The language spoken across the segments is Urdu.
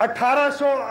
1800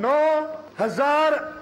9000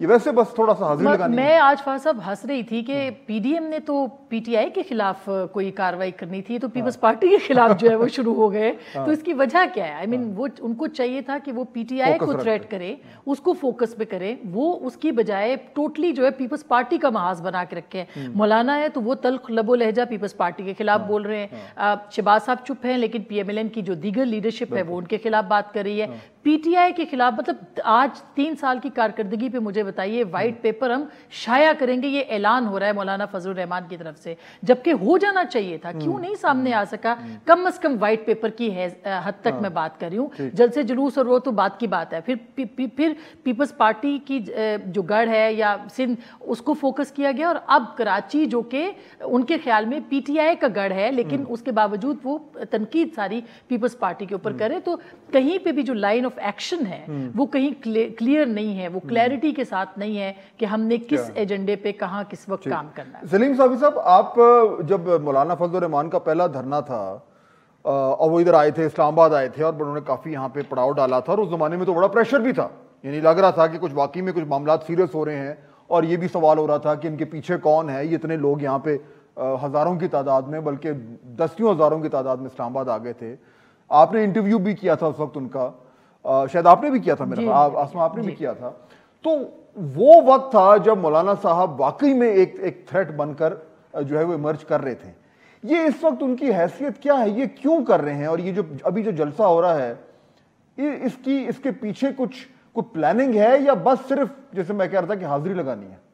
یہ ویسے بس تھوڑا سا حاضری لگانی ہے. میں آج فاضل صاحب ہنس رہی تھی کہ پی ڈی ایم نے تو پی ٹی آئی کے خلاف کوئی کاروائی کرنی تھی, تو پیپلز پارٹی کے خلاف جو ہے وہ شروع ہو گئے. تو اس کی وجہ کیا ہے؟ آئی مین وہ ان کو چاہیے تھا کہ وہ پی ٹی آئی کو تھریٹ کرے, اس کو فوکس پہ کرے, وہ اس کی بجائے ٹوٹلی جو ہے پیپلز پارٹی کا محاذ بنا کے رکھے. مولانا ہے تو وہ تلخ لب و لہجہ پیپلز پارٹی کے خلاف بول رہے ہیں, شہباز صاحب چپ ہیں لیکن پی ایم ایل این کی جو دیگر لیڈرشپ ہے وہ ان کے خلاف بات کر رہی ہے. پی ٹی آئی کے خلاف مطلب آج 3 سال کی کارکردگی پہ مجھے بتائیے, وائٹ پیپر ہم شائع کریں گے, یہ اعلان ہو رہا ہے مولانا فضل الرحمان کی طرف سے, جبکہ ہو جانا چاہیے تھا, کیوں نہیں سامنے آ سکا؟ کم از کم وائٹ پیپر کی حد تک میں بات کر رہی ہوں. جلسے جلوس اور وہ تو بات کی بات ہے, پھر پیپلز پارٹی کی جو گڑھ ہے یا سندھ اس کو فوکس کیا گیا, اور اب کراچی جو کہ ان کے خیال میں پی ٹی آئی کا گڑھ ہے لیکن اس کے باوجود وہ تنقید ساری پیپلز پارٹی کے اوپر کرے. تو کہیں پہ بھی جو لائن آف ایکشن ہے وہ کہیں کلیئر نہیں ہے, وہ کلیئرٹی کے ساتھ نہیں ہے کہ ہم نے کس ایجنڈے پہ کہاں کس وقت کام کرنا ہے. سلیم صافی صاحب, آپ جب مولانا فضل الرحمان کا پہلا دھرنا تھا اور وہ ادھر آئے تھے, اسلام آباد آئے تھے, اور انہوں نے کافی یہاں پہ پڑاؤ ڈالا تھا, اور اس زمانے میں تو بڑا پریشر بھی تھا, یعنی لگ رہا تھا کہ کچھ واقعی میں کچھ معاملات سیریس ہو رہے ہیں, اور یہ بھی سوال ہو رہا تھا کہ ان کے پیچھے کون ہے, یہ اتنے لوگ یہاں پہ ہزاروں کی تعداد میں, بلکہ دسیوں ہزاروں کی تعداد میں اسلام آباد آ گئے تھے. آپ نے انٹرویو بھی کیا تھا اس وقت ان کا, شاید آپ نے بھی کیا تھا, میرا آسما آپ نے بھی کیا تھا. تو وہ وقت تھا جب مولانا صاحب واقعی میں ایک تھریٹ بن کر جو ہے وہ ایمرج کر رہے تھے. یہ اس وقت ان کی حیثیت کیا ہے, یہ کیوں کر رہے ہیں, اور یہ جو ابھی جو جلسہ ہو رہا ہے اس کے پیچھے کچھ پلاننگ ہے, یا بس صرف جیسے میں کہہ رہا تھا کہ حاضری لگانی ہے؟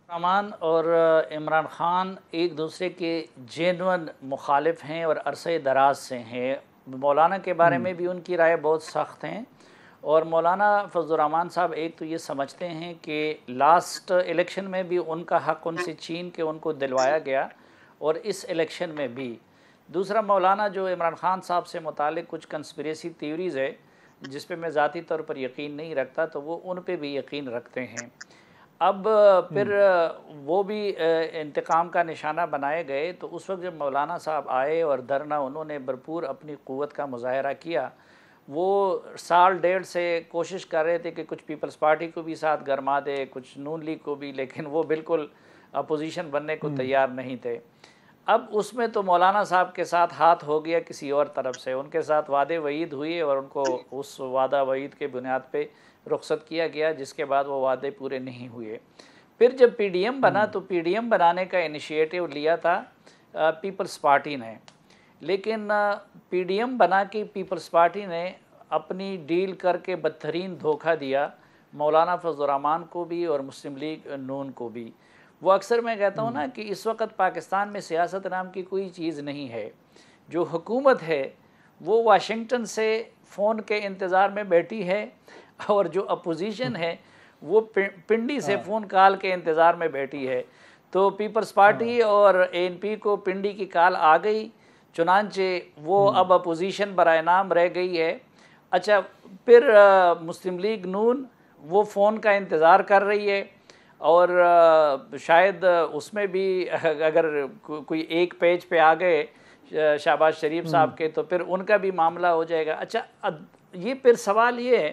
رحمان اور عمران خان ایک دوسرے کے جینون مخالف ہیں اور عرصہ دراز سے ہیں. مولانا کے بارے میں بھی ان کی رائے بہت سخت ہیں, اور مولانا فضل الرحمان صاحب ایک تو یہ سمجھتے ہیں کہ لاسٹ الیکشن میں بھی ان کا حق ان سے چھین کے ان کو دلوایا گیا, اور اس الیکشن میں بھی. دوسرا, مولانا جو عمران خان صاحب سے متعلق کچھ کنسپریسی تھیوریز ہے جس پہ میں ذاتی طور پر یقین نہیں رکھتا, تو وہ ان پہ بھی یقین رکھتے ہیں. اب پھر وہ بھی انتقام کا نشانہ بنائے گئے. تو اس وقت جب مولانا صاحب آئے اور دھرنا انہوں نے بھرپور اپنی قوت کا مظاہرہ کیا, وہ 1.5 سے کوشش کر رہے تھے کہ کچھ پیپلز پارٹی کو بھی ساتھ گرما دے, کچھ نون لیگ کو بھی, لیکن وہ بالکل اپوزیشن بننے کو تیار نہیں تھے. اب اس میں تو مولانا صاحب کے ساتھ ہاتھ ہو گیا کسی اور طرف سے, ان کے ساتھ وعدے وعید ہوئے اور ان کو اس وعدہ وعید کے بنیاد پہ رخصت کیا گیا, جس کے بعد وہ وعدے پورے نہیں ہوئے. پھر جب پی ڈی ایم بنا تو پی ڈی ایم بنانے کا انیشیٹو لیا تھا پیپلز پارٹی نے, لیکن پی ڈی ایم بنا کے پیپلز پارٹی نے اپنی ڈیل کر کے بدترین دھوکہ دیا مولانا فضل الرحمان کو بھی اور مسلم لیگ نون کو بھی. وہ اکثر میں کہتا ہوں نا کہ اس وقت پاکستان میں سیاست نام کی کوئی چیز نہیں ہے. جو حکومت ہے وہ واشنگٹن سے فون کے انتظار میں بیٹھی ہے, اور جو اپوزیشن ہے وہ پنڈی سے فون کال کے انتظار میں بیٹھی ہے. تو پیپلز پارٹی اور اے این پی کو پنڈی کی کال آ گئی, چنانچہ وہ اب اپوزیشن برائے نام رہ گئی ہے. اچھا, پھر مسلم لیگ نون وہ فون کا انتظار کر رہی ہے, اور شاید اس میں بھی اگر کوئی ایک پیج پہ آ گئے شہباز شریف صاحب کے تو پھر ان کا بھی معاملہ ہو جائے گا. اچھا, یہ پھر سوال یہ ہے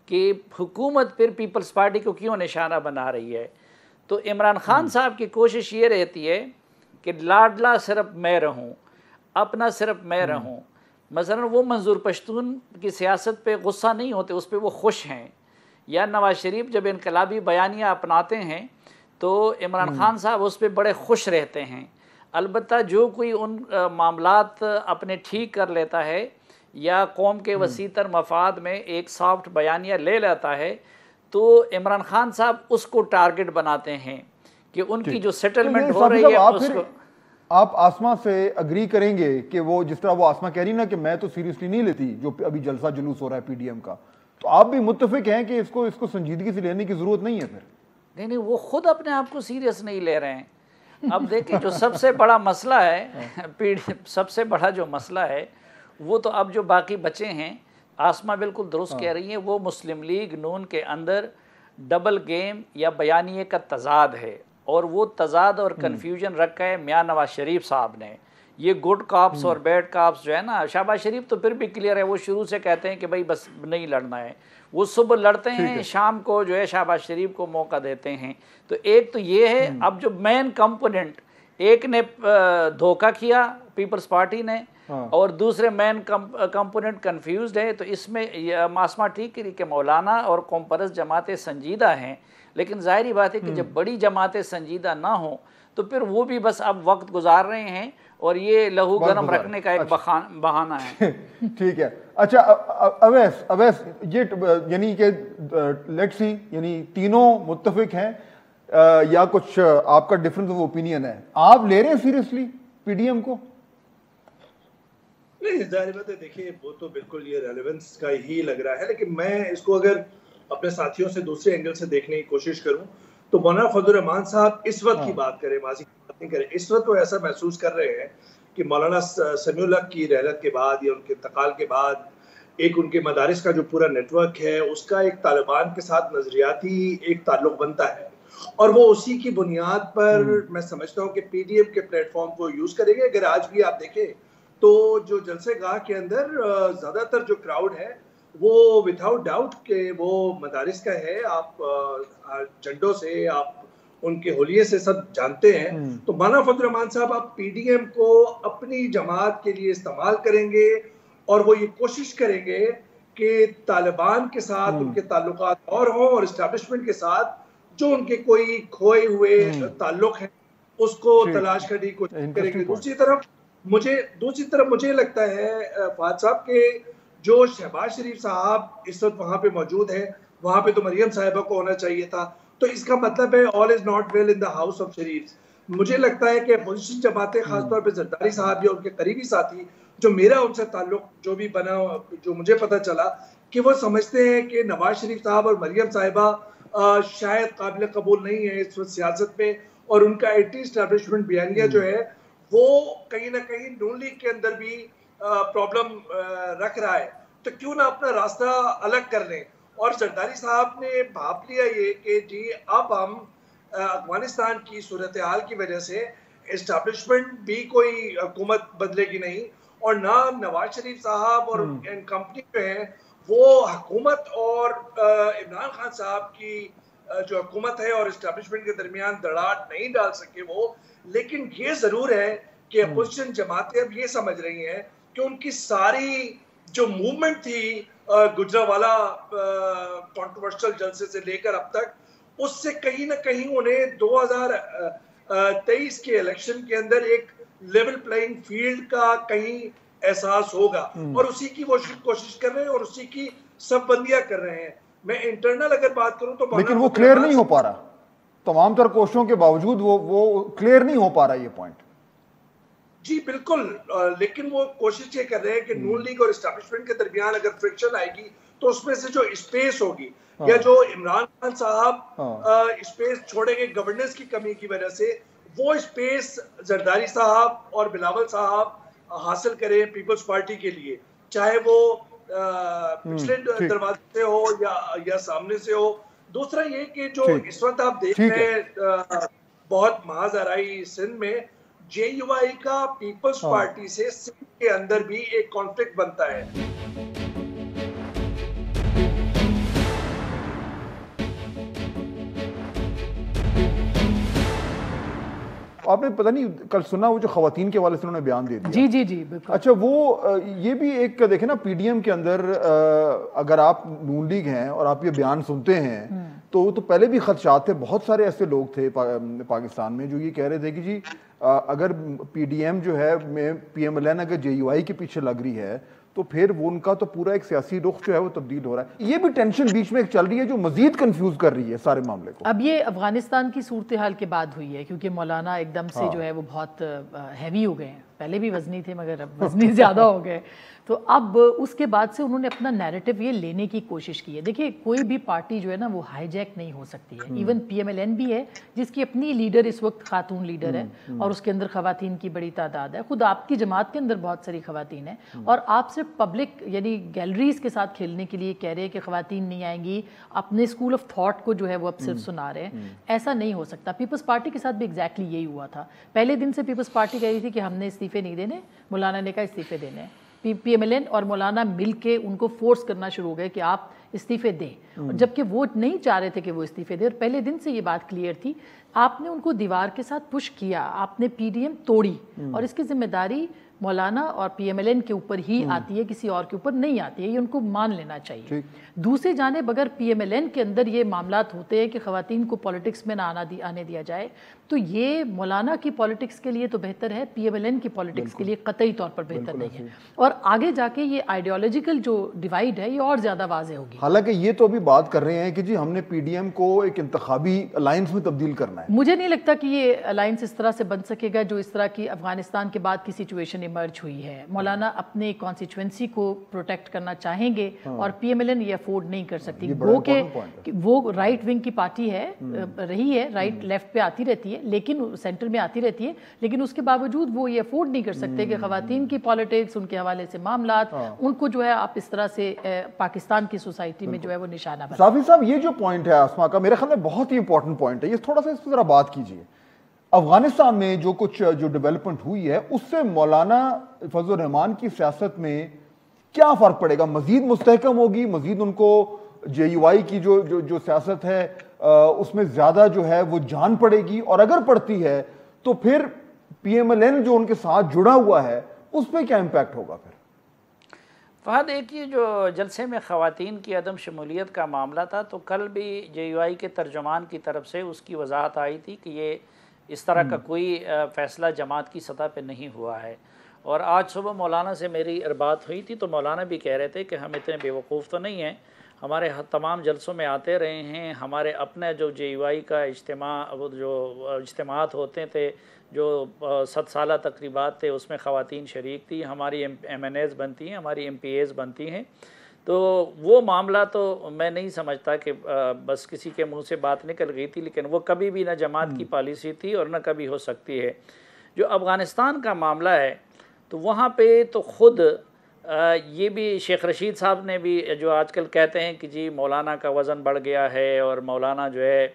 کہ حکومت پھر پیپلز پارٹی کو کیوں نشانہ بنا رہی ہے؟ تو عمران خان صاحب کی کوشش یہ رہتی ہے کہ لاڈلا صرف میں رہوں, اپنا صرف میں رہوں. مثلا وہ منظور پشتون کی سیاست پہ غصہ نہیں ہوتے, اس پہ وہ خوش ہیں. یا نواز شریف جب انقلابی بیانیہ اپناتے ہیں تو عمران خان صاحب اس پہ بڑے خوش رہتے ہیں. البتہ جو کوئی ان معاملات اپنے ٹھیک کر لیتا ہے یا قوم کے وسیع تر مفاد میں ایک سافٹ بیانیہ لے لیتا ہے, تو عمران خان صاحب اس کو ٹارگٹ بناتے ہیں کہ ان کی جو سیٹلمنٹ ہو رہی ہے اس کو. آپ آسما سے اگری کریں گے کہ وہ جس طرح وہ آسما کہہ رہی نا کہ میں تو سیریسلی نہیں لیتی جو ابھی جلسہ جلوس ہو رہا ہے پی ڈی ایم کا, تو آپ بھی متفق ہیں کہ اس کو سنجیدگی سے لینے کی ضرورت نہیں ہے؟ پھر نہیں, وہ خود اپنے آپ کو سیریس نہیں لے رہے ہیں. اب دیکھیں جو سب سے بڑا مسئلہ ہے, سب سے بڑا جو مسئلہ ہے وہ تو اب جو باقی بچے ہیں, آسما بالکل درست کہہ رہی ہیں, وہ مسلم لیگ نون کے اندر ڈبل گیم یا بیانیے کا تضاد ہے, اور وہ تضاد اور کنفیوژن رکھا ہے میاں نواز شریف صاحب نے. یہ گڈ کاپس اور بیڈ کاپس جو ہے نا, شہباز شریف تو پھر بھی کلیئر ہے, وہ شروع سے کہتے ہیں کہ بھائی بس نہیں لڑنا ہے. وہ صبح لڑتے ہیں, شام کو جو ہے شہباز شریف کو موقع دیتے ہیں. تو ایک تو یہ ہے. اب جو مین کمپوننٹ, ایک نے دھوکہ کیا پیپلز پارٹی نے, اور دوسرے مین کمپوننٹ کنفیوزڈ ہے. تو اس میں معصومہ ٹھیک کری کہ مولانا اور قوم پرست جماعتیں سنجیدہ ہیں, لیکن ظاہری بات ہے کہ جب بڑی جماعتیں سنجیدہ نہ ہوں تو پھر وہ بھی بس اب وقت گزار رہے ہیں, اور یہ لہو گرم رکھنے کا ایک بہانہ ہے. ٹھیک ہے. اچھا اویس, یہ یعنی کہ لیٹس سی, یعنی تینوں متفق ہیں یا کچھ آپ کا ڈفرنس آف اوپینین ہے؟ آپ لے رہے ہیں سیریسلی پی ڈی ایم کو؟ نہیں, ظاہر بات ہے, دیکھیے وہ تو بالکل یہ ریلیونس کا ہی لگ رہا ہے, لیکن میں اس کو اگر اپنے ساتھیوں سے دوسرے اینگل سے دیکھنے کی کوشش کروں تو مولانا فضل الرحمان صاحب اس وقت کی بات کریں, ماضی کی بات نہیں کریں. اس وقت وہ ایسا محسوس کر رہے ہیں کہ مولانا سمیع الحق کی رحلت کے بعد یا ان کے انتقال کے بعد ایک ان کے مدارس کا جو پورا نیٹ ورک ہے اس کا ایک طالبان کے ساتھ نظریاتی ایک تعلق بنتا ہے, اور وہ اسی کی بنیاد پر میں سمجھتا ہوں کہ پی ڈی ایم کے پلیٹ فارم کو یوز کریں گے. اگر آج بھی آپ دیکھیں تو جو جلسے گاہ کے اندر زیادہ تر جو کراؤڈ ہے وہ وداؤٹ ڈاؤٹ کہ وہ مدارس کا ہے. آپ جھنڈوں سے, آپ ان کے حلیے سے سب جانتے ہیں. تو مولانا فضل الرحمان صاحب آپ پی ڈی ایم کو اپنی جماعت کے لیے استعمال کریں گے, اور وہ یہ کوشش کریں گے کہ طالبان کے ساتھ ان کے تعلقات اور ہوں, اور اسٹیبلشمنٹ کے ساتھ جو ان کے کوئی کھوئے ہوئے تعلق ہیں اس کو تلاش کرنے کی کوشش کریں گے. دوسری طرف مجھے لگتا ہے فہد صاحب کہ جو شہباز شریف صاحب اس وقت وہاں پہ موجود ہیں, وہاں پہ تو مریم صاحبہ کو ہونا چاہیے تھا. تو اس کا مطلب ہے all is not well in the house of شریف. مجھے لگتا ہے کہ اپوزیشن جماعتیں, خاص طور پہ زرداری صاحب یا ان کے قریبی ساتھی, جو میرا ان سے تعلق جو بھی بنا, جو مجھے پتہ چلا کہ وہ سمجھتے ہیں کہ نواز شریف صاحب اور مریم صاحبہ شاید قابل قبول نہیں ہے اس وقت سیاست میں, اور ان کا اینٹی اسٹیبلشمنٹ بیانیہ جو ہے وہ کہیں نہ کہیں نون لیگ کے اندر بھی پرابلم رکھ رہا ہے. تو کیوں نہ اپنا راستہ الگ کر لیں. اور زرداری صاحب نے بھاپ لیا یہ کہ جی اب ہم افغانستان کی صورتحال کی وجہ سے اسٹیبلشمنٹ بھی کوئی حکومت بدلے گی نہیں, اور نہ نواز شریف صاحب اور کمپنی جو ہیں وہ حکومت اور عمران خان صاحب کی جو حکومت ہے اور اسٹیبلشمنٹ کے درمیان دراڑ نہیں ڈال سکے وہ. لیکن یہ ضرور ہے کہ اپوزیشن جماعتیں اب یہ سمجھ رہی ہیں کہ ان کی ساری جو موومنٹ تھی گجرانوالہ کنٹروورشل جلسے سے لے کر اب تک, اس سے کہیں نہ کہیں انہیں 2023 کے الیکشن کے اندر ایک لیول پلینگ فیلڈ کا کہیں احساس ہوگا, اور اسی کی وہ کوشش کر رہے ہیں اور اسی کی سب بندیاں کر رہے ہیں. میں انٹرنل اگر بات کروں تو لیکن وہ کلیئر نہیں ہو پا رہا, تمام تر کوششوں کے باوجود وہ کلیئر نہیں ہو پا رہا یہ پوائنٹ. جی بالکل, لیکن وہ کوشش یہ کر رہے ہیں کہ نون لیگ اور اسٹیبلشمنٹ کے درمیان اگر فرکشن آئے گی تو اس میں سے جو اسپیس ہوگی یا جو عمران خان صاحب اسپیس چھوڑیں گے گورننس کی کمی کی وجہ سے, وہ اسپیس زرداری صاحب اور بلاول صاحب حاصل کریں پیپلز پارٹی کے لیے, چاہے وہ پچھلے دروازے سے ہو یا سامنے سے ہو. دوسرا یہ کہ جو اس وقت آپ دیکھ رہے ہیں بہت محاذ آرائی سندھ میں جے یو آئی کا پیپلز پارٹی سے سندھ کے اندر بھی ایک کانفلکٹ بنتا ہے. آپ نے پتہ نہیں کل سنا وہ جو خواتین کے حوالے سے انہوں نے بیان دے دیا. جی جی جی بالکل. اچھا وہ یہ بھی ایک دیکھیں نا, پی ڈی ایم کے اندر اگر آپ نون لیگ ہیں اور آپ یہ بیان سنتے ہیں تو پہلے بھی خدشات تھے. بہت سارے ایسے لوگ تھے پاکستان میں جو یہ کہہ رہے تھے کہ جی اگر پی ڈی ایم جو ہے پی ایم ایل این اگر جے یو آئی کے پیچھے لگ رہی ہے تو پھر وہ ان کا تو پورا ایک سیاسی رخ جو ہے وہ تبدیل ہو رہا ہے. یہ بھی ٹینشن بیچ میں ایک چل رہی ہے جو مزید کنفیوز کر رہی ہے سارے معاملے کو. اب یہ افغانستان کی صورتحال کے بعد ہوئی ہے کیونکہ مولانا ایک دم سے جو ہے وہ بہت ہیوی ہو گئے ہیں. پہلے بھی وزنی تھے مگر اب وزنی زیادہ ہو گئے. تو اب اس کے بعد سے انہوں نے اپنا نیریٹو یہ لینے کی کوشش کی ہے. دیکھیے کوئی بھی پارٹی جو ہے نا وہ ہائی جیک نہیں ہو سکتی ہے. Even P M L N بھی ہے جس کی اپنی لیڈر اس وقت خاتون لیڈر ہے اور اس کے اندر خواتین کی بڑی تعداد ہے. خود آپ کی جماعت کے اندر بہت ساری خواتین ہیں اور آپ صرف پبلک یعنی گیلریز کے ساتھ کھیلنے کے لیے کہہ رہے ہیں کہ خواتین نہیں آئیں گی, اپنے اسکول آف تھاٹ کو جو ہے وہ اب صرف سنا رہے ہیں. ایسا نہیں ہو سکتا. پیپلز پارٹی کے ساتھ بھی ایگزیکٹلی یہی ہوا تھا. پہلے دن سے پیپلز پارٹی کہہ رہی تھی کہ ہم نے استعفے نہیں دینے, مولانا نے کہا استعفے دینے ہیں. پی ایم ایل این اور مولانا مل کے ان کو فورس کرنا شروع ہو گئے کہ آپ استعفے دیں، جبکہ وہ نہیں چاہ رہے تھے کہ وہ استعفے دیں، اور پہلے دن سے یہ بات کلیئر تھی. آپ نے ان کو دیوار کے ساتھ پش کیا، آپ نے پی ڈی ایم توڑی، اور اس کی ذمہ داری مولانا اور پی ایم ایل این کے اوپر ہی آتی ہے، کسی اور کے اوپر نہیں آتی ہے. یہ ان کو مان لینا چاہیے. دوسری جانب اگر پی ایم ایل این کے اندر یہ معاملات ہوتے ہیں کہ خواتین کو پولیٹکس میں نہ آنے دیا جائے، تو یہ مولانا کی پولیٹکس کے لیے تو بہتر ہے، پی ایم ایل این کی پولیٹکس کے لیے قطعی طور پر بہتر نہیں ہے. اور آگے جا کے یہ آئیڈیالوجیکل جو ڈیوائیڈ ہے یہ اور زیادہ واضح ہوگی. حالانکہ یہ تو ابھی بات کر رہے ہیں کہ جی ہم نے پی ڈی ایم کو ایک انتخابی الائنس میں تبدیل کرنا ہے. مجھے نہیں لگتا کہ یہ الائنس اس طرح سے بن سکے گا جو اس طرح کی افغانستان کے بعد کی سچویشن ایمرج ہوئی ہے. مولانا اپنے کانسٹیچوئنسی کو پروٹیکٹ کرنا چاہیں گے اور پی ایم ایل این یہ افورڈ نہیں کر سکتی. وہ کہ وہ رائٹ ونگ کی پارٹی ہے، رہی ہے، رائٹ لیفٹ پہ آتی رہتی ہے، لیکن سینٹر میں آتی رہتی ہے، لیکن اس کے باوجود وہ یہ افورڈ نہیں کر سکتے کہ خواتین کی پالیٹکس، ان کے حوالے سے معاملات، ان کو جو ہے آپ اس طرح سے پاکستان کی سوسائٹی میں جو ہے وہ نشانہ بنا. صافی صاحب یہ جو پوائنٹ ہے آسما کا، میرے خیال میں بہت ہی امپورٹنٹ پوائنٹ ہے، یہ تھوڑا سا اس پر ذرا بات کیجیے. افغانستان میں جو کچھ جو ڈیولپمنٹ ہوئی ہے اس سے مولانا فضل الرحمان کی سیاست میں کیا فرق پڑے گا؟ مزید مستحکم ہوگی؟ مزید ان کو جے یو آئی کی جو سیاست ہے اس میں زیادہ جو ہے وہ جان پڑے گی؟ اور اگر پڑتی ہے تو پھر پی ایم ایل این جو ان کے ساتھ جڑا ہوا ہے اس پہ کیا امپیکٹ ہوگا پھر؟ فہد، ایک یہ جو جلسے میں خواتین کی عدم شمولیت کا معاملہ تھا، تو کل بھی جے یو آئی کے ترجمان کی طرف سے اس کی وضاحت آئی تھی کہ یہ اس طرح کا کوئی فیصلہ جماعت کی سطح پہ نہیں ہوا ہے. اور آج صبح مولانا سے میری بات ہوئی تھی تو مولانا بھی کہہ رہے تھے کہ ہم اتنے بیوقوف تو نہیں ہیں، ہمارے تمام جلسوں میں آتے رہے ہیں، ہمارے اپنے جو جے یو آئی کا اجتماعات ہوتے تھے، جو 7 سالہ تقریبات تھے، اس میں خواتین شریک تھی، ہماری ایم این ایز بنتی ہیں، ہماری ایم پی ایز بنتی ہیں. تو وہ معاملہ تو میں نہیں سمجھتا کہ بس کسی کے منہ سے بات نکل گئی تھی، لیکن وہ کبھی بھی نہ جماعت کی پالیسی تھی اور نہ کبھی ہو سکتی ہے. جو افغانستان کا معاملہ ہے تو وہاں پہ تو خود یہ بھی شیخ رشید صاحب نے بھی جو آج کل کہتے ہیں کہ جی مولانا کا وزن بڑھ گیا ہے اور مولانا جو ہے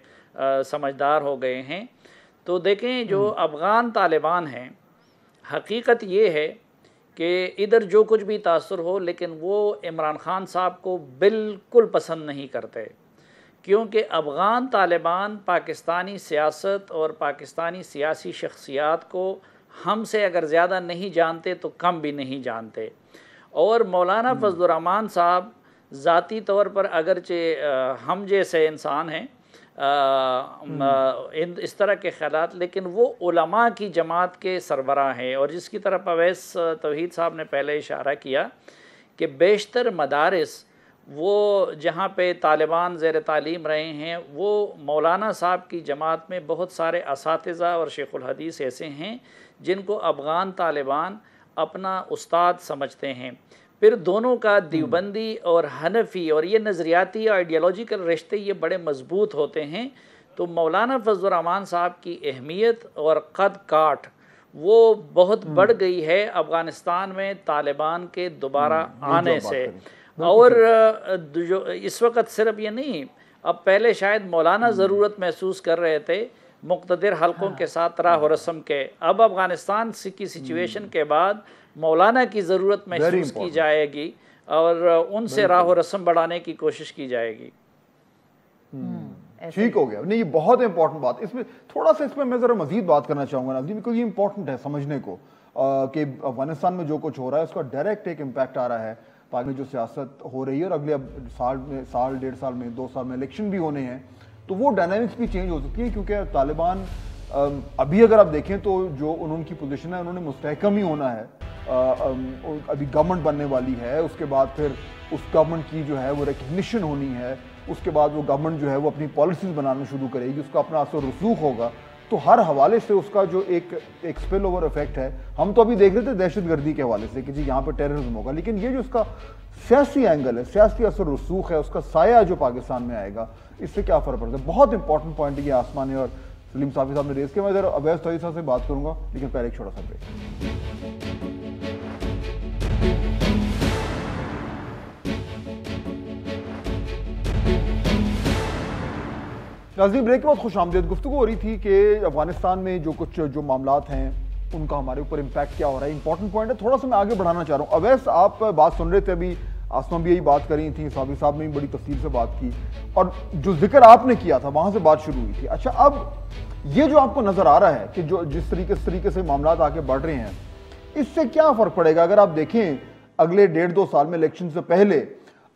سمجھدار ہو گئے ہیں، تو دیکھیں جو افغان طالبان ہیں، حقیقت یہ ہے کہ ادھر جو کچھ بھی تاثر ہو لیکن وہ عمران خان صاحب کو بالکل پسند نہیں کرتے، کیونکہ افغان طالبان پاکستانی سیاست اور پاکستانی سیاسی شخصیات کو ہم سے اگر زیادہ نہیں جانتے تو کم بھی نہیں جانتے. اور مولانا فضل الرحمان صاحب ذاتی طور پر اگرچہ ہم جیسے انسان ہیں اس طرح کے خیالات، لیکن وہ علماء کی جماعت کے سربراہ ہیں. اور جس کی طرف اویس توحید صاحب نے پہلے اشارہ کیا کہ بیشتر مدارس وہ جہاں پہ طالبان زیر تعلیم رہے ہیں، وہ مولانا صاحب کی جماعت میں بہت سارے اساتذہ اور شیخ الحدیث ایسے ہیں جن کو افغان طالبان اپنا استاد سمجھتے ہیں. پھر دونوں کا دیوبندی اور حنفی اور یہ نظریاتی آئیڈیالوجیکل رشتے یہ بڑے مضبوط ہوتے ہیں. تو مولانا فضل الرحمان صاحب کی اہمیت اور قد کاٹ وہ بہت بڑھ گئی ہے افغانستان میں طالبان کے دوبارہ آنے سے. اور جو اس وقت صرف یہ نہیں، اب پہلے شاید مولانا ضرورت محسوس کر رہے تھے مقتدر حلقوں کے ساتھ راہ و رسم کے، اب افغانستان کی سچویشن کے بعد مولانا کی ضرورت محسوس کی جائے گی اور ان سے راہ و رسم بڑھانے کی کوشش کی جائے گی. ٹھیک ہو گیا. نہیں، یہ بہت امپورٹنٹ بات. اس میں تھوڑا سا اس میں میں ذرا مزید بات کرنا چاہوں گا ناظرین، کیونکہ یہ امپورٹنٹ ہے سمجھنے کو کہ افغانستان میں جو کچھ ہو رہا ہے اس کا ڈائریکٹ ایک امپیکٹ آ رہا ہے پاک میں جو سیاست ہو رہی ہے. اور اگلے سال 1.5 سال میں 2 سال میں الیکشن بھی ہونے ہیں، تو وہ ڈائنامکس بھی چینج ہو سکتی ہے. کیونکہ طالبان ابھی اگر آپ دیکھیں تو جو انہوں کی پوزیشن ہے انہوں نے مستحکم ہی ہونا ہے. ابھی گورنمنٹ بننے والی ہے، اس کے بعد پھر اس گورنمنٹ کی جو ہے وہ ریکگنیشن ہونی ہے، اس کے بعد وہ گورنمنٹ جو ہے وہ اپنی پالیسیز بنانا شروع کرے گی، اس کا اپنا اثر رسوخ ہوگا. تو ہر حوالے سے اس کا جو ایک اسپل اوور افیکٹ ہے. ہم تو ابھی دیکھ رہے تھے دہشت گردی کے حوالے سے کہ جی یہاں پہ ٹیررزم ہوگا، لیکن یہ جو اس کا سیاسی اینگل ہے، سیاسی اثر رسوخ ہے، اس کا سایہ جو پاکستان میں آئے گا، اس سے کیا فرق پڑتا ہے. بہت امپورٹنٹ پوائنٹ یہ آسما نے اور سلیم صافی صاحب نے ریز کیا. میں ادھر اویس توحید صاحب سے بات کروں گا، لیکن پہلے ایک چھوٹا سا بریک. ناظرین، بریک کے بعد خوش آمدید. گفتگو ہو رہی تھی کہ افغانستان میں جو کچھ جو معاملات ہیں ان کا ہمارے اوپر امپیکٹ کیا ہو رہا ہے. امپورٹنٹ پوائنٹ ہے، تھوڑا سا میں آگے بڑھانا چاہ رہا ہوں. اویس، آپ بات سن رہے تھے ابھی آسما بھی یہی بات کر رہی تھیں, صابری صاحب نے بھی بڑی تفصیل سے بات کی, اور جو ذکر آپ نے کیا تھا وہاں سے بات شروع ہوئی تھی. اچھا, اب یہ جو آپ کو نظر آ رہا ہے کہ جو جس طریقے سے معاملات آگے بڑھ رہے ہیں, اس سے کیا فرق پڑے گا؟ اگر آپ دیکھیں اگلے 1.5-2 سال میں الیکشن سے پہلے,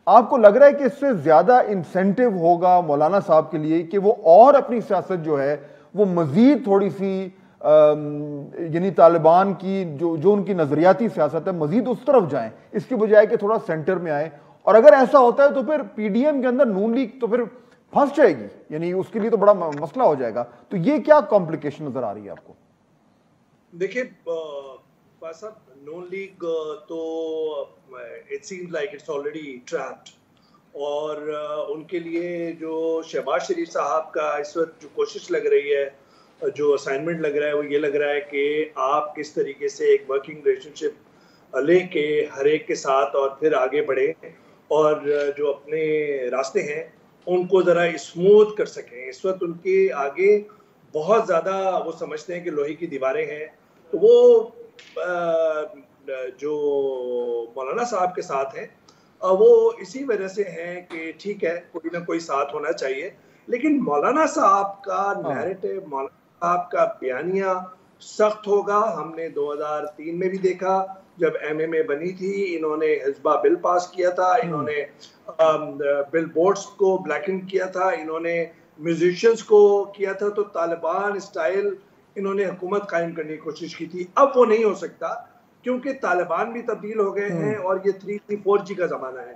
آپ کو لگ رہا ہے کہ اس سے زیادہ انسینٹیو ہوگا مولانا صاحب کے لیے کہ وہ اور اپنی سیاست جو ہے وہ مزید تھوڑی سی یعنی طالبان کی جو ان کی نظریاتی سیاست ہے مزید اس طرف جائیں, اس کی بجائے کہ تھوڑا سینٹر میں آئیں؟ اور اگر ایسا ہوتا ہے تو پھر پی ڈی ایم کے اندر نون لیگ تو پھر پھنس جائے گی, یعنی اس کے لیے تو بڑا مسئلہ ہو جائے گا. تو یہ کیا کمپلیکیشن نظر آ رہی ہے آپ کو؟ دیکھیں نون لیگ تو it seems like it's already trapped, اور ان کے لیے جو شہباز شریف صاحب کا اس وقت جو کوشش لگ رہی ہے, جو اسائنمنٹ لگ رہا ہے, وہ یہ لگ رہا ہے کہ آپ کس طریقے سے ایک ورکنگ ریلیشن شپ لے کے ہر ایک کے ساتھ اور پھر آگے بڑھیں, اور جو اپنے راستے ہیں ان کو ذرا اسموتھ کر سکیں. اس وقت ان کے آگے بہت زیادہ وہ سمجھتے ہیں کہ لوہے کی دیواریں ہیں, تو وہ جو مولانا صاحب کے ساتھ ہیں وہ اسی وجہ سے ہیں کہ ٹھیک ہے کوئی نہ کوئی ساتھ ہونا چاہیے, لیکن مولانا صاحب کا نیریٹو, مولانا صاحب کا بیانیہ سخت ہوگا. ہم نے 2003 میں بھی دیکھا جب ایم ایم اے بنی تھی, انہوں نے حزبہ بل پاس کیا تھا, انہوں نے بل بورڈز کو بلیکن کیا تھا, انہوں نے میوزیشینز کو کیا تھا, تو طالبان اسٹائل انہوں نے حکومت قائم کرنے کی کوشش کی تھی. اب وہ نہیں ہو سکتا کیونکہ طالبان بھی تبدیل ہو گئے ہیں اور یہ 3G/4G کا زمانہ ہے.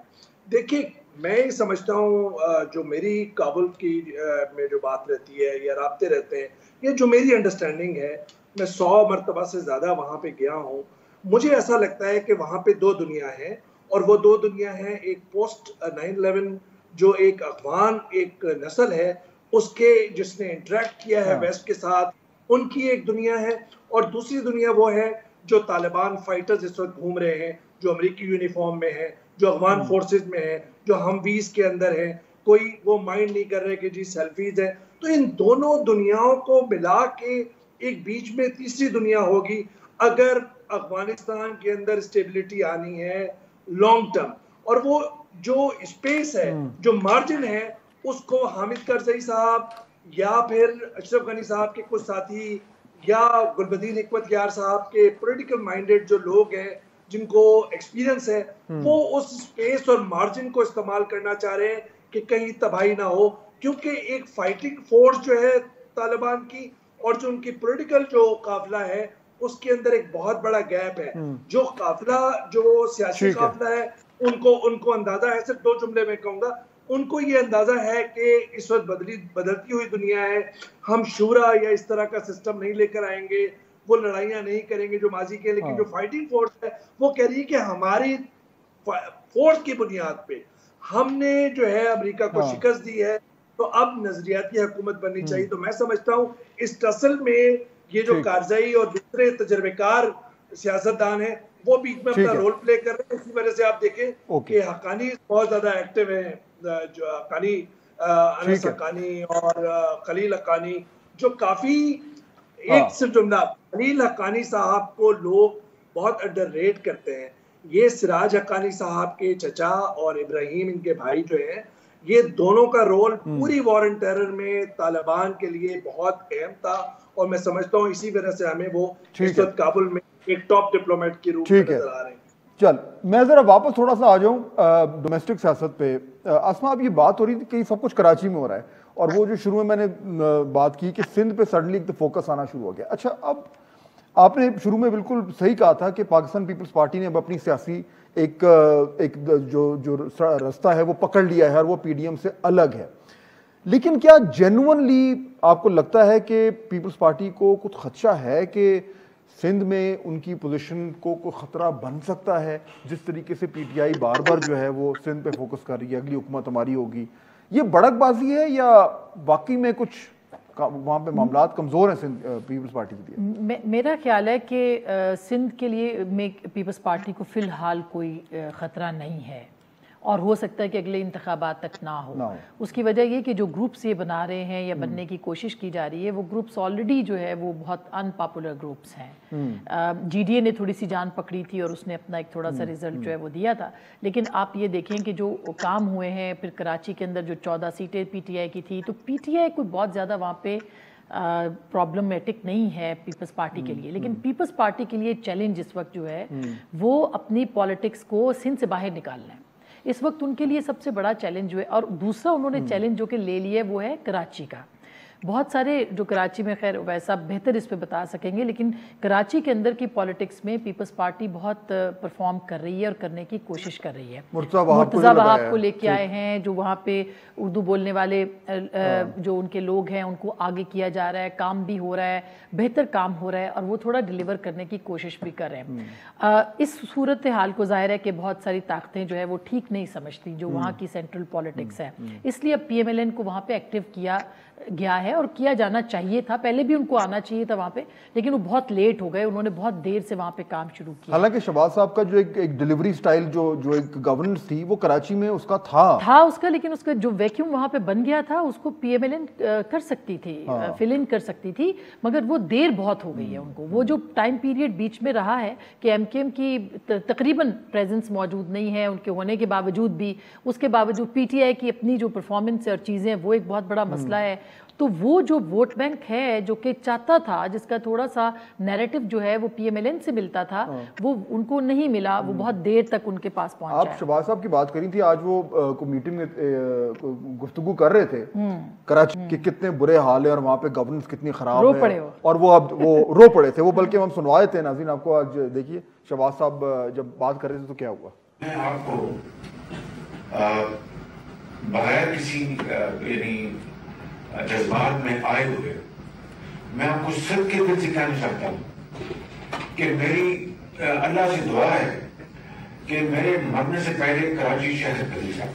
دیکھیں میں یہ سمجھتا ہوں جو میری کابل کی میں جو بات رہتی ہے یا رابطے رہتے ہیں, یہ جو میری انڈرسٹینڈنگ ہے, میں 100 مرتبہ سے زیادہ وہاں پہ گیا ہوں, مجھے ایسا لگتا ہے کہ وہاں پہ 2 دنیا ہیں, اور وہ 2 دنیا ہیں, ایک پوسٹ 9/11 جو ایک افغان ایک نسل ہے اس کے جس نے انٹریکٹ کیا ہے ویسٹ کے ساتھ, ان کی ایک دنیا ہے, اور دوسری دنیا وہ ہے جو طالبان فائٹرز اس وقت گھوم رہے ہیں, جو امریکی یونیفارم میں ہیں, جو افغان فورسز میں ہیں, جو ہم ویز کے اندر ہیں, کوئی وہ مائنڈ نہیں کر رہے کہ جی سیلفیز ہیں. تو ان دونوں دنیاؤں کو ملا کے ایک بیچ میں تیسری دنیا ہوگی اگر افغانستان کے اندر اسٹیبلٹی آنی ہے لانگ ٹرم, اور وہ جو اسپیس ہے, جو مارجن ہے, اس کو حامد کرزئی صاحب یا پھر اشرف غنی صاحب کے کچھ ساتھی یا گلبدین حکمت یار صاحب کے پولیٹیکل مائنڈڈ جو لوگ ہیں جن کو ایکسپیرینس ہے, وہ اس اسپیس اور مارجن کو استعمال کرنا چاہ رہے ہیں کہ کہیں تباہی نہ ہو, کیونکہ ایک فائٹنگ فورس جو ہے طالبان کی اور جو ان کی پولیٹیکل جو قافلہ ہے اس کے اندر ایک بہت بڑا گیپ ہے. جو قافلہ جو سیاسی قافلہ ہے ان کو اندازہ ہے, صرف 2 جملے میں کہوں گا, ان کو یہ اندازہ ہے کہ اس وقت بدلتی ہوئی دنیا ہے, ہم شورا یا اس طرح کا سسٹم نہیں لے کر آئیں گے, وہ لڑائیاں نہیں کریں گے جو ماضی کے, لیکن جو فائٹنگ فورس ہے وہ کہہ رہی ہے کہ ہماری فورس کی بنیاد پہ ہم نے جو ہے امریکہ کو شکست دی ہے, تو اب نظریاتی حکومت بننی چاہیے. تو میں سمجھتا ہوں اس ٹسل میں یہ جو کارزئی اور دوسرے تجربے کار سیاستدان ہیں وہ بیچ میں اپنا رول پلے کر رہے ہیں. اسی وجہ سے آپ دیکھیں کہ حقانی بہت زیادہ ایکٹیو ہیں, جو حقانی انس حقانی اور خلیل حقانی, جو کافی ایک صرف جملہ, خلیل حقانی صاحب کو لوگ بہت انڈر ریٹ کرتے ہیں. یہ سراج حقانی صاحب کے چچا اور ابراہیم ان کے بھائی جو ہیں, یہ دونوں کا رول پوری وار اینڈ ٹیرر میں طالبان کے لیے بہت اہم تھا, اور میں سمجھتا ہوں اسی وجہ سے ہمیں وہ اس وقت کابل میں ایک ٹاپ ڈپلومیٹ کے روپ میں نظر آ رہے ہیں. چل میں ذرا واپس تھوڑا سا آ جاؤں ڈومیسٹک سیاست پہ. آسما اب یہ بات ہو رہی تھی کہ سب کچھ کراچی میں ہو رہا ہے, اور وہ جو شروع میں نے بات کی کہ سندھ پہ سڈنلی ایک فوکس آنا شروع ہو گیا. اچھا, اب آپ نے شروع میں بالکل صحیح کہا تھا کہ پاکستان پیپلز پارٹی نے اب اپنی سیاسی ایک جو رستہ ہے وہ پکڑ لیا ہے اور وہ پی ڈی ایم سے الگ ہے, لیکن کیا جینوئنلی آپ کو لگتا ہے کہ پیپلز پارٹی کو کچھ خدشہ ہے کہ سندھ میں ان کی پوزیشن کو کوئی خطرہ بن سکتا ہے؟ جس طریقے سے پی ٹی آئی بار بار جو ہے وہ سندھ پہ فوکس کر رہی ہے, اگلی حکومت ہماری ہوگی, یہ بڑک بازی ہے یا واقعی میں کچھ وہاں پہ معاملات کمزور ہیں سندھ پیپلز پارٹی کے لیے؟ میرا خیال ہے کہ سندھ کے لیے میں پیپلز پارٹی کو فی الحال کوئی خطرہ نہیں ہے, اور ہو سکتا ہے کہ اگلے انتخابات تک نہ ہو. اس کی وجہ یہ کہ جو گروپس یہ بنا رہے ہیں یا بننے کی کوشش کی جا رہی ہے وہ گروپس آلریڈی جو ہے وہ بہت ان پاپولر گروپس ہیں. جی ڈی اے نے تھوڑی سی جان پکڑی تھی اور اس نے اپنا ایک تھوڑا سا رزلٹ جو ہے وہ دیا تھا, لیکن آپ یہ دیکھیں کہ جو کام ہوئے ہیں, پھر کراچی کے اندر جو 14 سیٹیں پی ٹی آئی کی تھی, تو پی ٹی آئی کوئی بہت زیادہ وہاں پہ پرابلمیٹک نہیں ہے پیپلز پارٹی کے لیے, لیکن پیپلز پارٹی کے لیے چیلنج اس وقت جو ہے وہ اپنی پالیٹکس کو سندھ سے باہر نکالنا ہے. اس وقت ان کے لیے سب سے بڑا چیلنج جو ہے, اور دوسرا انہوں نے چیلنج جو کہ لے لیا ہے وہ ہے کراچی کا. بہت سارے جو کراچی میں, خیر ویسا بہتر اس پہ بتا سکیں گے, لیکن کراچی کے اندر کی پالیٹکس میں پیپلز پارٹی بہت پرفارم کر رہی ہے اور کرنے کی کوشش کر رہی ہے. مرتضیٰ وہاب کو لے کے آئے ہیں, جو وہاں پہ اردو بولنے والے جو ان کے لوگ ہیں ان کو آگے کیا جا رہا ہے, کام بھی ہو رہا ہے, بہتر کام ہو رہا ہے, اور وہ تھوڑا ڈیلیور کرنے کی کوشش بھی کر رہے ہیں. اس صورتحال کو ظاہر ہے کہ بہت ساری طاقتیں جو ہے وہ ٹھیک نہیں سمجھتی جو وہاں کی سینٹرل پالیٹکس ہے, اس لیے اب پی ایم ایل این کو وہاں پہ ایکٹیو کیا گیا ہے, اور کیا جانا چاہیے تھا. پہلے بھی ان کو آنا چاہیے تھا وہاں پہ, لیکن وہ بہت لیٹ ہو گئے, انہوں نے بہت دیر سے وہاں پہ کام شروع کیا. حالانکہ شہباز صاحب کا جو ایک ڈیلیوری سٹائل جو ایک گورننس تھی وہ کراچی میں اس کا تھا اس کا, لیکن اس کا جو ویکیوم وہاں پہ بن گیا تھا اس کو پی ایم ایل این کر سکتی تھی, فل ان کر سکتی تھی, مگر وہ دیر بہت ہو گئی ہے ان کو. وہ جو ٹائم پیریڈ بیچ میں رہا ہے کہ ایم کے ایم کی تقریباً پریزنس موجود نہیں ہے ان کے ہونے کے باوجود بھی, اس کے باوجود پی ٹی آئی کی اپنی جو پرفارمنس اور چیزیں وہ ایک بہت بڑا مسئلہ ہے. تو وہ جو ووٹ بینک ہے جو کہ چاہتا تھا, جس کا تھوڑا سا نیریٹو جو ہے وہ پی ایم ایل این سے ملتا تھا, وہ ان کو نہیں ملا, وہ بہت دیر تک ان کے پاس پہنچا. آپ شہباز صاحب کی بات کری تھی, آج وہ میٹنگ میں گفتگو کر رہے تھے کراچی کے کتنے برے حال ہے اور وہاں پہ گورننس کتنی خراب ہے, اور وہ اب وہ رو پڑے تھے. وہ بلکہ ہم سنوائے تھے ناظرین آپ کو. آج دیکھیے شہباز صاحب جب بات کر رہے تھے تو کیا ہوا. میں آپ کو بغیر کسی یعنی جذبات میں آئے ہوئے میں آپ کو سب کے دل سے کہنا چاہتا ہوں کہ میری اللہ سے دعا ہے کہ میرے مرنے سے پہلے کراچی شہر بدل جائے.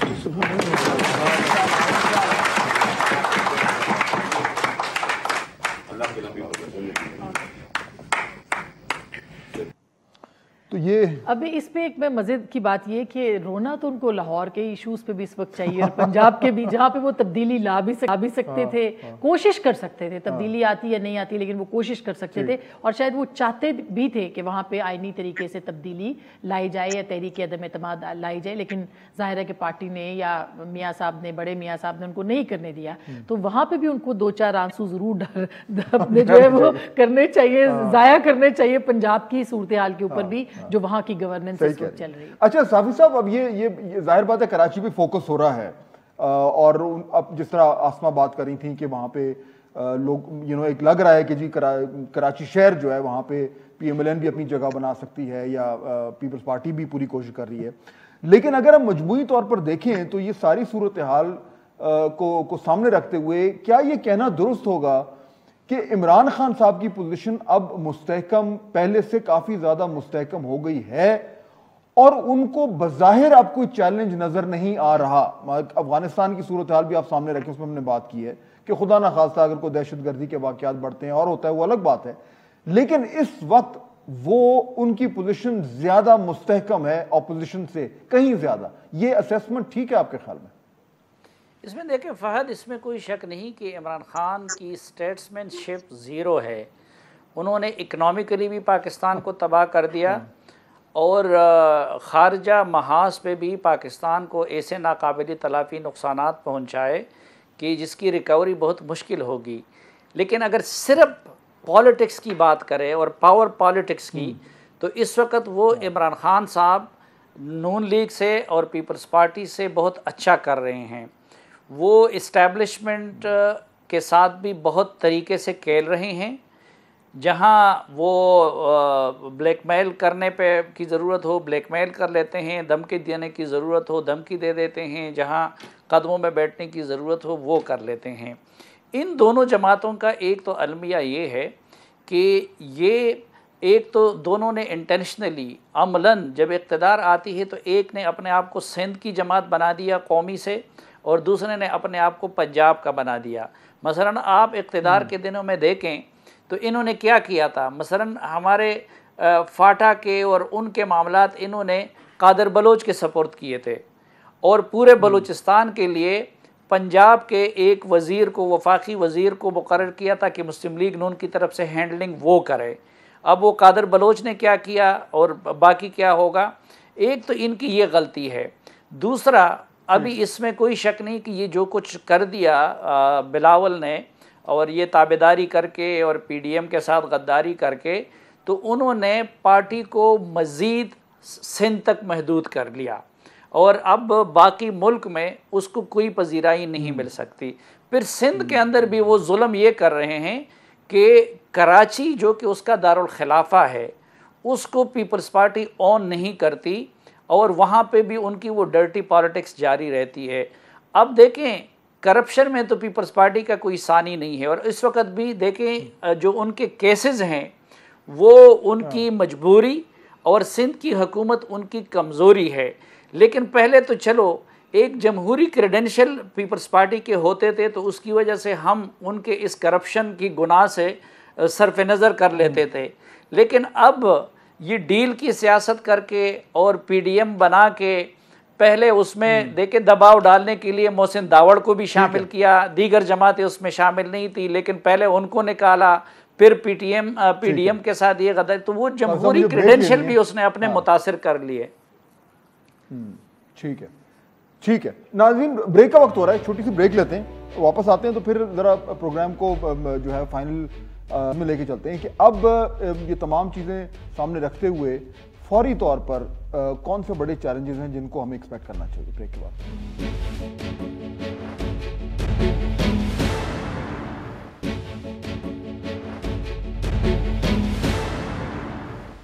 تو یہ اب اس پہ ایک میں مزے کی بات یہ کہ رونا تو ان کو لاہور کے ایشوز پہ بھی اس وقت چاہیے, اور پنجاب کے بھی, جہاں پہ وہ تبدیلی لا بھی سکتے تھے, کوشش کر سکتے تھے. تبدیلی آتی یا نہیں آتی, لیکن وہ کوشش کر سکتے تھے, اور شاید وہ چاہتے بھی تھے کہ وہاں پہ آئینی طریقے سے تبدیلی لائی جائے یا تحریک عدم اعتماد لائی جائے, لیکن ظاہر ہے کہ پارٹی نے یا میاں صاحب نے, بڑے میاں صاحب نے ان کو نہیں کرنے دیا. تو وہاں پہ بھی ان کو 2-4 آنسو ضرور اپنے جو ہے وہ کرنے چاہیے, ضائع کرنے چاہیے پنجاب کی صورتحال کے اوپر بھی جو وہاں کی گورننس اس وقت چل رہی ہے. اچھا صافی صاحب, اب یہ ظاہر بات ہے کراچی پہ فوکس ہو رہا ہے, اور اب جس طرح آسما بات کر رہی تھیں کہ وہاں پہ لوگ ایک لگ رہا ہے کہ جی کراچی شہر جو ہے وہاں پہ پی ایم ایل این بھی اپنی جگہ بنا سکتی ہے, یا پیپلز پارٹی بھی پوری کوشش کر رہی ہے. لیکن اگر ہم مجموعی طور پر دیکھیں تو یہ ساری صورتحال کو سامنے رکھتے ہوئے کیا یہ کہنا درست ہوگا کہ عمران خان صاحب کی پوزیشن اب مستحکم, پہلے سے کافی زیادہ مستحکم ہو گئی ہے, اور ان کو بظاہر اب کوئی چیلنج نظر نہیں آ رہا. افغانستان کی صورتحال بھی آپ سامنے رکھیں, اس میں ہم نے بات کی ہے کہ خدا نہ خواستہ اگر کوئی دہشت گردی کے واقعات بڑھتے ہیں اور ہوتا ہے وہ الگ بات ہے, لیکن اس وقت وہ ان کی پوزیشن زیادہ مستحکم ہے اپوزیشن سے کہیں زیادہ. یہ اسیسمنٹ ٹھیک ہے آپ کے خیال میں؟ اس میں دیکھیں فہد, اس میں کوئی شک نہیں کہ عمران خان کی اسٹیٹسمین شپ زیرو ہے. انہوں نے اکنامکلی بھی پاکستان کو تباہ کر دیا, اور خارجہ محاذ پہ بھی پاکستان کو ایسے ناقابل تلافی نقصانات پہنچائے کہ جس کی ریکوری بہت مشکل ہوگی. لیکن اگر صرف پالیٹکس کی بات کرے اور پاور پالیٹکس کی, تو اس وقت وہ عمران خان صاحب نون لیگ سے اور پیپلز پارٹی سے بہت اچھا کر رہے ہیں. وہ اسٹیبلشمنٹ کے ساتھ بھی بہت طریقے سے کھیل رہے ہیں. جہاں وہ بلیک میل کرنے پہ کی ضرورت ہو بلیک میل کر لیتے ہیں, دھمکی دینے کی ضرورت ہو دھمکی دے دیتے ہیں, جہاں قدموں میں بیٹھنے کی ضرورت ہو وہ کر لیتے ہیں. ان دونوں جماعتوں کا ایک تو المیہ یہ ہے کہ یہ ایک تو دونوں نے انٹینشنلی عملاً جب اقتدار آتی ہے تو ایک نے اپنے آپ کو سندھ کی جماعت بنا دیا قومی سے, اور دوسرے نے اپنے آپ کو پنجاب کا بنا دیا. مثلاً آپ اقتدار کے دنوں میں دیکھیں تو انہوں نے کیا کیا تھا, مثلاً ہمارے فاٹا کے اور ان کے معاملات انہوں نے قادر بلوچ کے سپورٹ کیے تھے, اور پورے بلوچستان کے لیے پنجاب کے ایک وزیر کو، وفاقی وزیر کو مقرر کیا تھا کہ مسلم لیگ نون کی طرف سے ہینڈلنگ وہ کرے۔ اب وہ قادر بلوچ نے کیا کیا اور باقی کیا ہوگا؟ ایک تو ان کی یہ غلطی ہے، دوسرا ابھی اس میں کوئی شک نہیں کہ یہ جو کچھ کر دیا بلاول نے، اور یہ تابعداری کر کے اور پی ڈی ایم کے ساتھ غداری کر کے، تو انہوں نے پارٹی کو مزید سندھ تک محدود کر لیا، اور اب باقی ملک میں اس کو کوئی پذیرائی نہیں مل سکتی۔ پھر سندھ کے اندر بھی وہ ظلم یہ کر رہے ہیں کہ کراچی جو کہ اس کا دارالخلافہ ہے، اس کو پیپلز پارٹی اون نہیں کرتی، اور وہاں پہ بھی ان کی وہ ڈرٹی پالیٹکس جاری رہتی ہے۔ اب دیکھیں کرپشن میں تو پیپلز پارٹی کا کوئی ثانی نہیں ہے، اور اس وقت بھی دیکھیں جو ان کے کیسز ہیں وہ ان کی مجبوری اور سندھ کی حکومت ان کی کمزوری ہے۔ لیکن پہلے تو چلو ایک جمہوری کریڈنشل پیپلز پارٹی کے ہوتے تھے، تو اس کی وجہ سے ہم ان کے اس کرپشن کی گناہ سے صرف نظر کر لیتے تھے، لیکن اب یہ ڈیل کی سیاست کر کے اور پی ڈی ایم بنا کے پہلے اس میں دیکھیں دباؤ ڈالنے کے لیے محسن داوڑ کو بھی شامل کیا، دیگر جماعتیں اس میں شامل نہیں تھی، لیکن پہلے ان کو نکالا، پھر پی ڈی ایم کے ساتھ یہ غداری، تو وہ جمہوری کریڈنشل بھی اس نے اپنے متاثر کر لیے۔ ٹھیک ہے ناظرین، بریک کا وقت ہو رہا ہے، چھوٹی سی بریک لیتے ہیں، واپس آتے ہیں تو پھر ذرا پروگرام کو جو ہے فائنل میں لے کے چلتے ہیں کہ اب یہ تمام چیزیں سامنے رکھتے ہوئے فوری طور پر کون سے بڑے چیلنجز ہیں جن کو ہمیں ایکسپیکٹ کرنا چاہیے۔ بریک کے بعد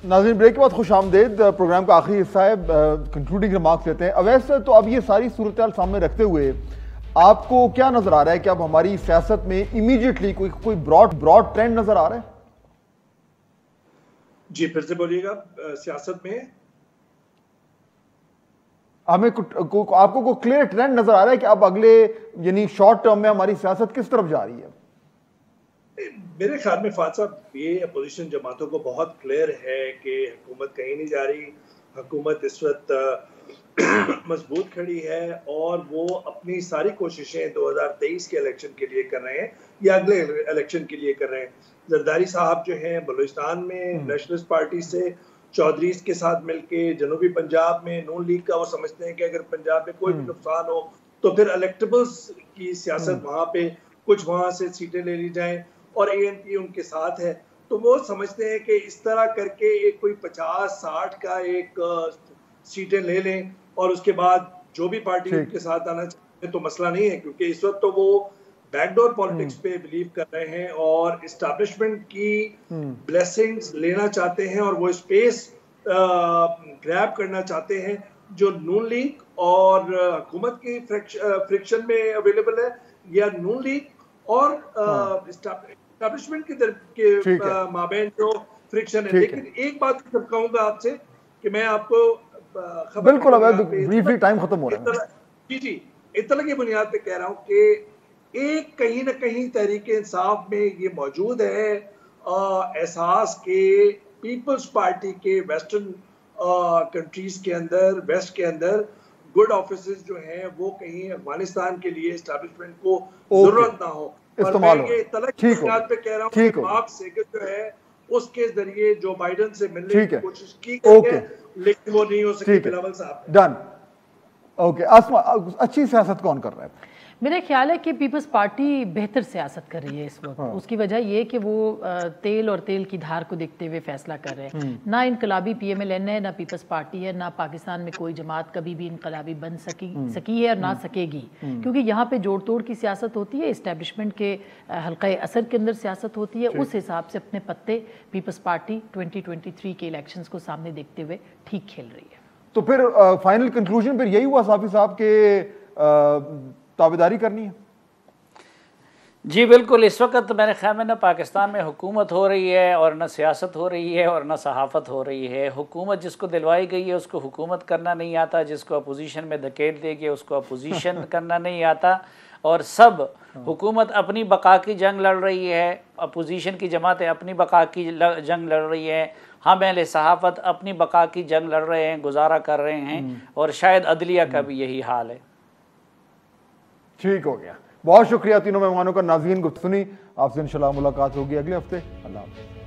ناظرین، بریک کے بعد خوش آمدید۔ پروگرام کا آخری حصہ ہے، کنکلوڈنگ ریمارکس لیتے ہیں۔ اویس صاحب، تو اب یہ ساری صورتحال سامنے رکھتے ہوئے آپ کو کیا نظر آ رہا ہے کہ اب ہماری سیاست میں امیڈیٹلی کوئی براڈ ٹرینڈ نظر آ رہا ہے؟ جی پھر سے بولیے گا۔ سیاست میں ہمیں آپ کو کوئی کلیئر ٹرینڈ نظر آ رہا ہے کہ اب اگلے یعنی شارٹ ٹرم میں ہماری سیاست کس طرف جا رہی ہے؟ میرے خیال میں فاضل صاحب یہ اپوزیشن جماعتوں کو بہت کلیئر ہے کہ حکومت کہیں نہیں جا رہی، حکومت اس وقت مضبوط کھڑی ہے، اور وہ اپنی ساری کوششیں 2023 کے الیکشن کے لیے کر رہے ہیں یا اگلے الیکشن کے لیے کر رہے ہیں۔ زرداری صاحب جو ہیں بلوچستان میں نیشنلسٹ پارٹی سے چودھریز کے ساتھ مل کے، جنوبی پنجاب میں نون لیگ کا وہ سمجھتے ہیں کہ اگر پنجاب میں کوئی بھی نقصان ہو تو پھر الیکٹیبلز کی سیاست وہاں پہ کچھ وہاں سے سیٹیں لے لی جائیں، اور اے این پی ان کے ساتھ ہے، تو وہ سمجھتے ہیں کہ اس طرح کر کے ایک کوئی 50-60 کا ایک سیٹیں لے لیں، اور اس کے بعد جو بھی پارٹی ان کے ساتھ آنا چاہتے ہیں تو مسئلہ نہیں ہے، کیونکہ اس وقت تو وہ بیک ڈور پالیٹکس پہ بلیو کر رہے ہیں اور اسٹیبلشمنٹ کی بلیسنگز لینا چاہتے ہیں، اور وہ اسپیس گریب کرنا چاہتے ہیں جو نون لیگ اور حکومت کی فرکشن میں اویلیبل ہے، یا نون لیگ اور اسٹیبلشمنٹ کے مابین جو فرکشن ہے۔ لیکن ایک بات جب کہوں گا آپ سے کہ میں آپ کو بالکل بریفلی ٹائم ختم ہو رہا ہے، جی اطلاع کی بنیاد پہ کہہ رہا ہوں کہ ایک کہیں نہ کہیں تحریک انصاف میں یہ موجود ہے احساس کہ پیپلز پارٹی کے ویسٹرن کنٹریز کے اندر، ویسٹ کے اندر گڈ آفیسز جو ہیں وہ کہیں افغانستان کے لیے اسٹیبلشمنٹ کو ضرورت نہ ہو، اور میں یہ اطلاع کی بنیاد پہ کہہ رہا ہوں کہ مارک سیگر جو ہے اس کے ذریعے جو بائیڈن سے ملنے کی کوشش کی گئی ہے، لیکن وہ نہیں ہو سکی۔ بلاول صاحب ڈن، اوکے۔ آسما، اچھی سیاست کون کر رہا ہے؟ میرا خیال ہے کہ پیپلز پارٹی بہتر سیاست کر رہی ہے اس وقت۔ اس کی وجہ یہ کہ وہ تیل اور تیل کی دھار کو دیکھتے ہوئے فیصلہ کر رہے ہیں۔ نہ انقلابی پی ایم ایل این ہے، نہ پیپلز پارٹی ہے، نہ پاکستان میں کوئی جماعت کبھی بھی انقلابی بن سکی ہے اور نہ سکے گی، کیونکہ یہاں پہ جوڑ توڑ کی سیاست ہوتی ہے، اسٹیبلشمنٹ کے حلقہ اثر کے اندر سیاست ہوتی ہے۔ اس حساب سے اپنے پتے پیپلز پارٹی 2023 کے الیکشنز کو سامنے دیکھتے ہوئے ٹھیک کھیل رہی ہے۔ تو پھر فائنل کنکلوژن پھر یہی ہوا صافی صاحب کہ تابعداری کرنی ہے؟ جی بالکل، اس وقت میرے خیال میں نہ پاکستان میں حکومت ہو رہی ہے اور نہ سیاست ہو رہی ہے اور نہ صحافت ہو رہی ہے۔ حکومت جس کو دلوائی گئی ہے اس کو حکومت کرنا نہیں آتا، جس کو اپوزیشن میں دھکیل دے گی اس کو اپوزیشن کرنا نہیں آتا۔ اور سب حکومت اپنی بقا کی جنگ لڑ رہی ہے، اپوزیشن کی جماعتیں اپنی بقا کی جنگ لڑ رہی ہے، ہم اہل صحافت اپنی بقا کی جنگ لڑ رہے ہیں، گزارا کر رہے ہیں، اور شاید عدلیہ کا بھی یہی حال ہے۔ ٹھیک ہو گیا، بہت شکریہ تینوں مہمانوں کا۔ ناظرین گفتگو سنی، آپ سے انشاءاللہ ملاقات ہوگی اگلے ہفتے۔ اللہ حافظ۔